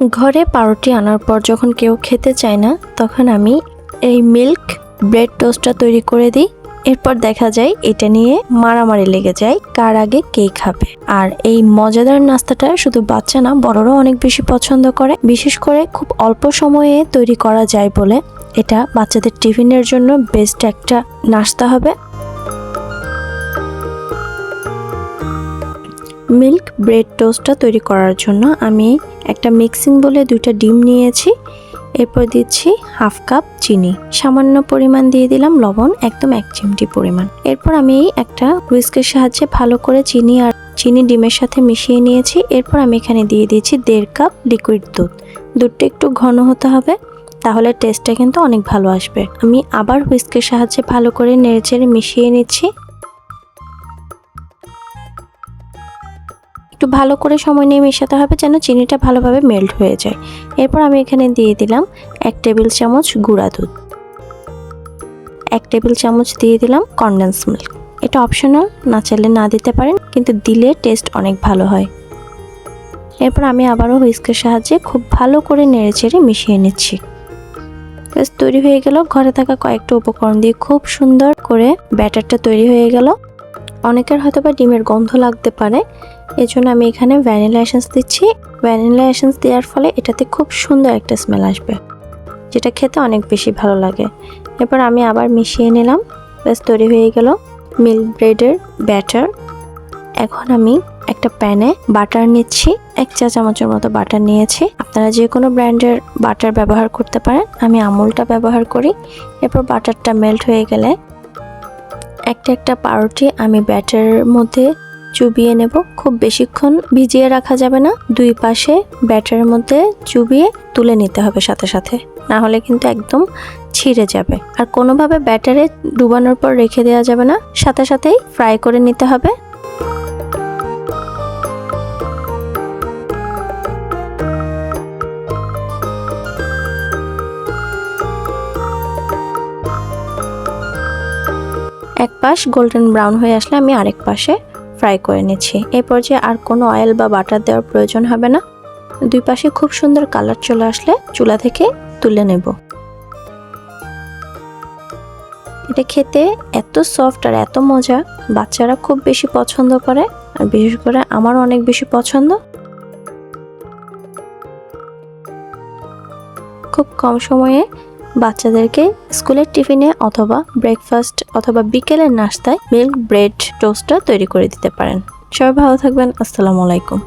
ঘরে পাউরুটি আনার পর যখন কেউ খেতে চায় না, তখন আমি এই মিল্ক ব্রেড টোস্টটা তৈরি করে দিই। এরপর দেখা যায় এটা নিয়ে মারামারি লেগে যায় কার আগে কে খাবে। আর এই মজাদার নাস্তাটা শুধু বাচ্চা না, বড়রাও অনেক বেশি পছন্দ করে। বিশেষ করে খুব অল্প সময়ে তৈরি করা যায় বলে এটা বাচ্চাদের টিফিনের জন্য বেস্ট একটা নাস্তা হবে। মিল্ক ব্রেড টোস্টটা তৈরি করার জন্য আমি একটা মিক্সিং বলে 2টা ডিম নিয়েছি। এরপর দিচ্ছি হাফ কাপ চিনি, সামান্য পরিমাণ দিয়ে দিলাম লবণ, একদম 1 চিমটি পরিমাণ। এরপর আমি একটা হুইস্কের সাহায্যে ভালো করে চিনি ডিমের সাথে মিশিয়ে নিয়েছি। এরপর আমি এখানে দিয়ে দিয়েছি 1.5 কাপ লিকুইড দুধ। দুধটা একটু ঘন হতে হবে, তাহলে টেস্টটা কিন্তু অনেক ভালো আসবে। আমি আবার হুইস্কের সাহায্যে ভালো করে নেড়েচেড়ে মিশিয়ে নিচ্ছি। একটু ভালো করে সময় নিয়ে মেশাতে হবে যেন চিনিটা ভালোভাবে মেল্ট হয়ে যায়। এরপর আমি এখানে দিয়ে দিলাম 1 টেবিল চামচ গুঁড়া দুধ, 1 টেবিল চামচ দিয়ে দিলাম কনডেন্স মিল্ক। এটা অপশনাল, না চাইলে না দিতে পারেন, কিন্তু দিলে টেস্ট অনেক ভালো হয়। এরপর আমি আবারও হুইস্কের সাহায্যে খুব ভালো করে নেড়েচেড়ে মিশিয়ে নিচ্ছি। বেশ তৈরি হয়ে গেল। ঘরে থাকা কয়েকটা উপকরণ দিয়ে খুব সুন্দর করে ব্যাটারটা তৈরি হয়ে গেল। অনেকের হয়তো বা ডিমের গন্ধ লাগতে পারে, এজন্য আমি এখানে ভ্যানিলা এসেন্স দিচ্ছি। ভ্যানিলা এসেন্স দেওয়ার ফলে এটাতে খুব সুন্দর একটা স্মেল আসবে, যেটা খেতে অনেক বেশি ভালো লাগে। এরপর আমি আবার মিশিয়ে নিলাম। বেশ তৈরি হয়ে গেল মিল্ক ব্রেডের ব্যাটার। এখন আমি একটা প্যানে বাটার নিচ্ছি, 1 চা চামচের মতো বাটার নিয়েছি। আপনারা যে কোনো ব্র্যান্ডের বাটার ব্যবহার করতে পারেন, আমি আমুলটা ব্যবহার করি। এরপর বাটারটা মেল্ট হয়ে গেলে একটা পাউরুটি আমি ব্যাটারের মধ্যে চুবিয়ে নেব। খুব বেশিক্ষণ ভিজিয়ে রাখা যাবে না, 2 পাশে ব্যাটারের মধ্যে চুবিয়ে তুলে নিতে হবে সাথে সাথে, না হলে কিন্তু একদম ছিঁড়ে যাবে। আর কোনোভাবে ব্যাটারে ডুবানোর পর রেখে দেওয়া যাবে না, সাথে সাথেই ফ্রাই করে নিতে হবে। এক পাশ গোল্ডেন ব্রাউন হয়ে আসলে আমি আরেক পাশে ফ্রাই করে নিচ্ছি। এই পর্যায়ে আর কোনো অয়েল বা বাটার দেওয়ার প্রয়োজন হবে না। 2 পাশে খুব সুন্দর কালার চলে আসলে চুলা থেকে তুলে নেব। এটা খেতে এত সফট আর এত মজা, বাচ্চারা খুব বেশি পছন্দ করে, আর বিশেষ করে আমারও অনেক বেশি পছন্দ। খুব কম সময়ে বাচ্চাদেরকে স্কুলের টিফিনে অথবা ব্রেকফাস্ট অথবা বিকেলের নাস্তায় মিল্ক ব্রেড টোস্টটা তৈরি করে দিতে পারেন। সবাই ভালো থাকবেন। আসসালামু আলাইকুম।